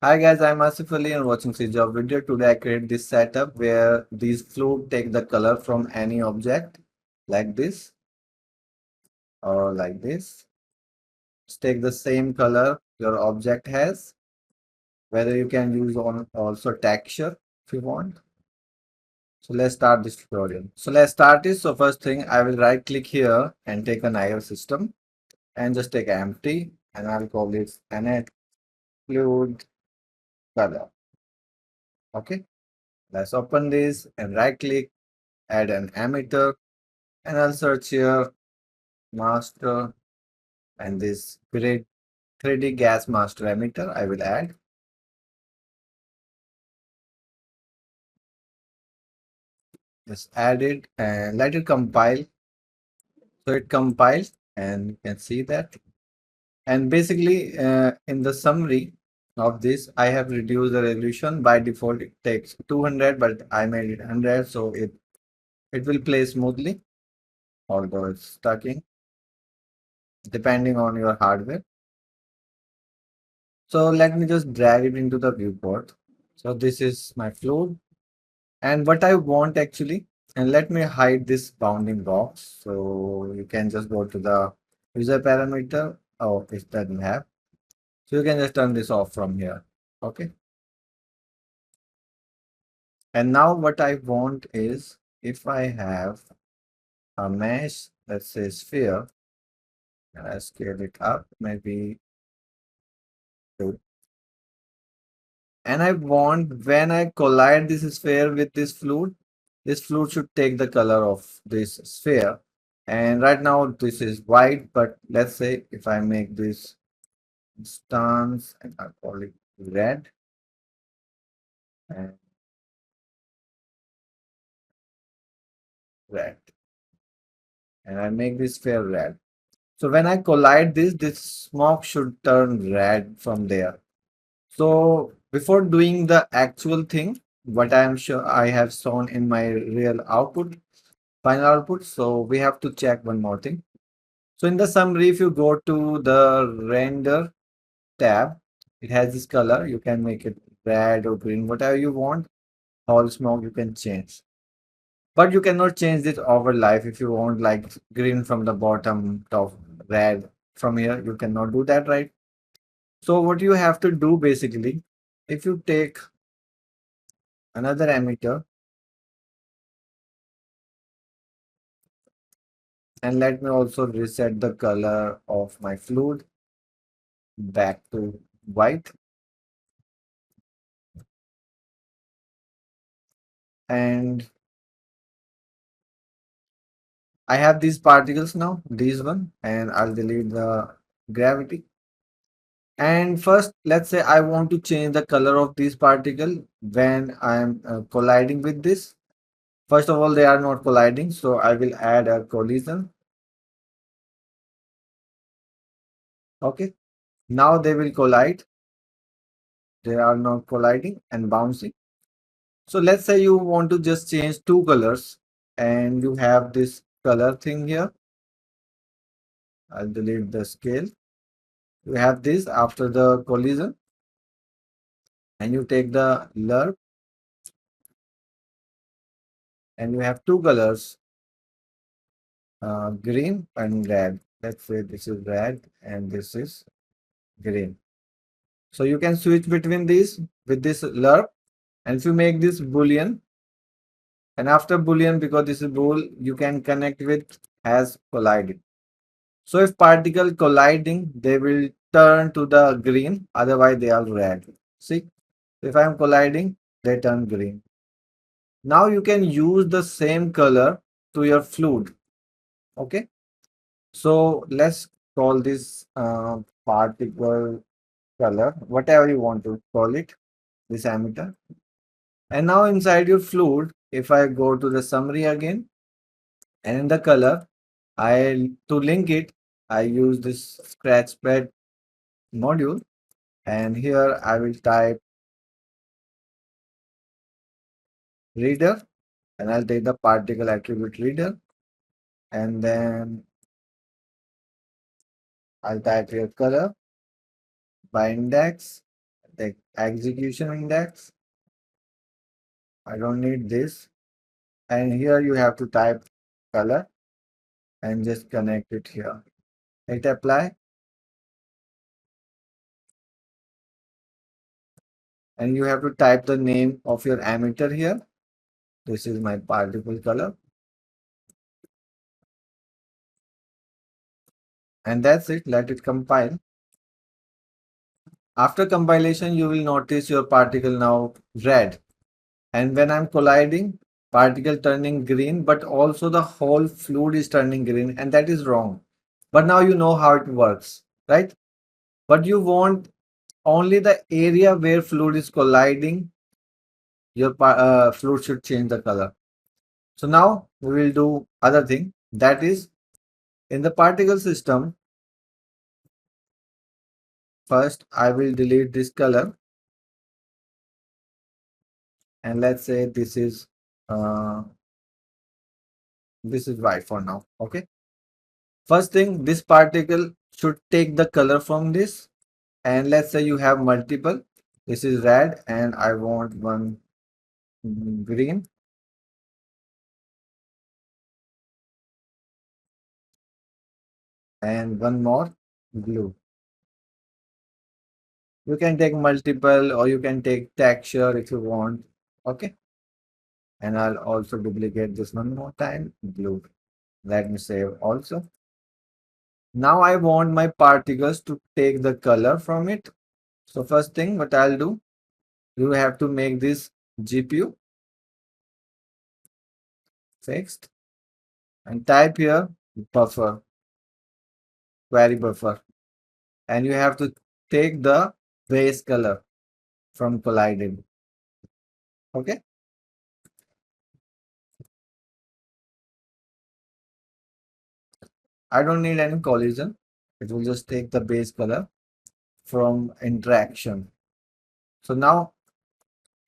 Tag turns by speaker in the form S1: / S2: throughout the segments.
S1: Hi guys, I'm Asif Ali and watching CGHOW video. Today I create this setup where these fluid take the color from any object like this or like this. Just take the same color your object has, whether you can use on also texture if you want. So let's start this tutorial. So let's start this. So first thing I will right click here and take a Niagara system and just take empty and I'll call this an fluid color. Okay, let's open this and right click, add an emitter. And I'll search here master and this grid 3D gas master emitter I will add. Just add it and let it compile. So it compiles and you can see that. And basically in the summary of this, I have reduced the resolution. By default, it takes 200, but I made it 100. So it will play smoothly, although it's stucking, depending on your hardware. So let me just drag it into the viewport. So this is my fluid. And what I want actually, and let me hide this bounding box. So you can just go to the user parameter. Oh, it doesn't have. So you can just turn this off from here. Okay. And now what I want is if I have a mesh, let's say sphere, and I scale it up, maybe two. And I want when I collide this sphere with this fluid should take the color of this sphere. And right now this is white, but let's say if I make this stance and I call it red and red, and I make this sphere red. So when I collide this smoke should turn red from there. So before doing the actual thing, what I am sure I have shown in my real output, final output. So we have to check one more thing. So in the summary, if you go to the render tab, it has this color. You can make it red or green, whatever you want. All smoke you can change. But you cannot change this over life if you want like green from the bottom, top red from here. You cannot do that, right? So what you have to do basically, if you take another emitter and let me also reset the color of my fluid back to white. And I have these particles now, these one, and I'll delete the gravity. And first, let's say I want to change the color of this particle when I'm colliding with this. First of all, they are not colliding, so I will add a collision. Okay, now they will collide. They are not colliding and bouncing. So let's say you want to just change two colors and you have this color thing here. I'll delete the scale. You have this after the collision and you take the Lerp and you have two colors, green and red. Let's say this is red and this is green. So you can switch between these with this Lerp, and if you make this boolean, and after boolean, because this is bool, you can connect with has collided. So if particle colliding, they will turn to the green, otherwise they are red. See, if I am colliding, they turn green. Now you can use the same color to your fluid. Okay, so let's call this particle color, whatever you want to call it, this emitter. And now inside your fluid, if I go to the summary again, and in the color, I to link it, I use this scratch spread module, and here I will type reader, and I'll take the particle attribute reader, and then I'll type here color by index, Like execution index. I don't need this. And here you have to type color and just connect it here. Hit apply. And you have to type the name of your emitter here. This is my particle color. And that's it. Let it compile. After compilation, you will notice your particle now red. And when I'm colliding, particle turning green, but also the whole fluid is turning green, and that is wrong. But now you know how it works, right? But you want only the area where fluid is colliding, your fluid should change the color. So now we will do other thing, that is in the particle system. First, I will delete this color, and let's say uh, this is white for now. Okay. First thing, this particle should take the color from this, and let's say you have multiple. This is red, and I want one green, and one more blue. You can take multiple, or you can take texture if you want. Okay. And I'll also duplicate this one more time, blue. Let me save also. Now I want my particles to take the color from it. So first thing, what I'll do, you have to make this GPU fixed and type here buffer, query buffer. And you have to take the base color from colliding. Okay. I don't need any collision. It will just take the base color from interaction. So now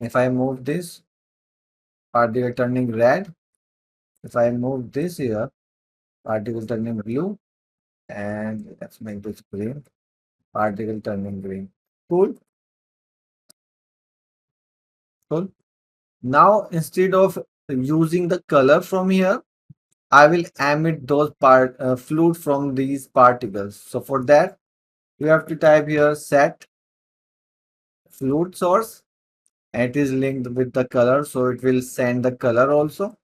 S1: if I move this particle turning red, if I move this here, particle turning blue, and let's make this green, particle turning green. Cool. Cool. Now instead of using the color from here, I will emit those fluid from these particles. So for that, you have to type here set fluid source, and it is linked with the color, so it will send the color also.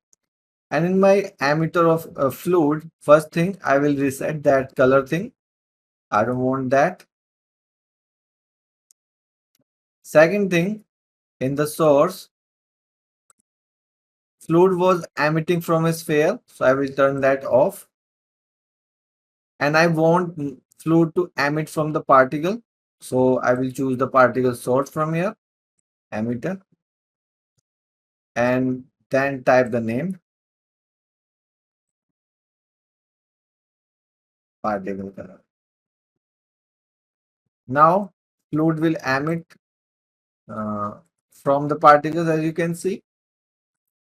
S1: And in my emitter of fluid, first thing I will reset that color thing. I don't want that. Second thing, in the source, fluid was emitting from a sphere, so I will turn that off. And I want fluid to emit from the particle, so I will choose the particle source from here, emitter, and then type the name, particle color. Now fluid will emit uh, from the particles, as you can see.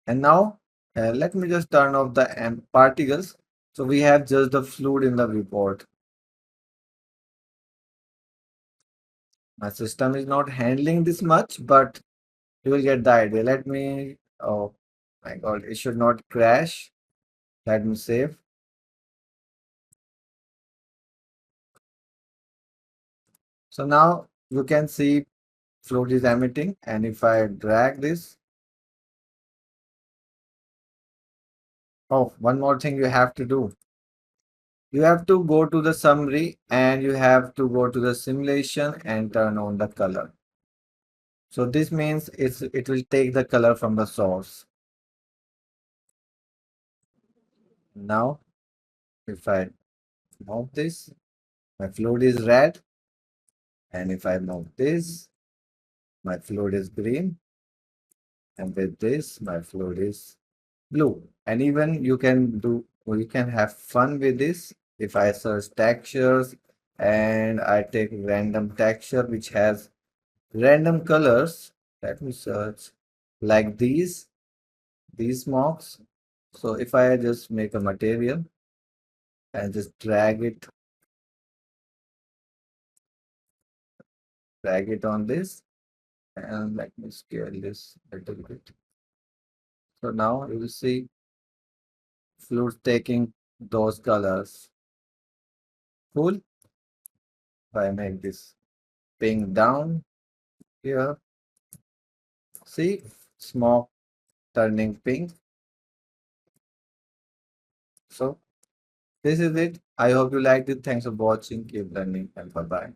S1: And now let me just turn off the particles, so we have just the fluid in the report. My system is not handling this much, but you will get the idea. Let me, oh my god, it should not crash. Let me save. So now you can see fluid is emitting, and if I drag this, oh, one more thing you have to do. You have to go to the summary, and you have to go to the simulation and turn on the color. So this means it will take the color from the source. Now, if I move this, my fluid is red. And if I move this, my fluid is green. And with this, my fluid is blue. And even you can do, or you can have fun with this. If I search textures and I take random texture which has random colors, let me search like these marks. So if I just make a material and just drag it on this, And let me scale this a little bit. So now you will see flute taking those colors. Cool. If I make this pink down here, see smoke turning pink. So this is it. I hope you liked it. Thanks for watching. Keep learning and bye bye.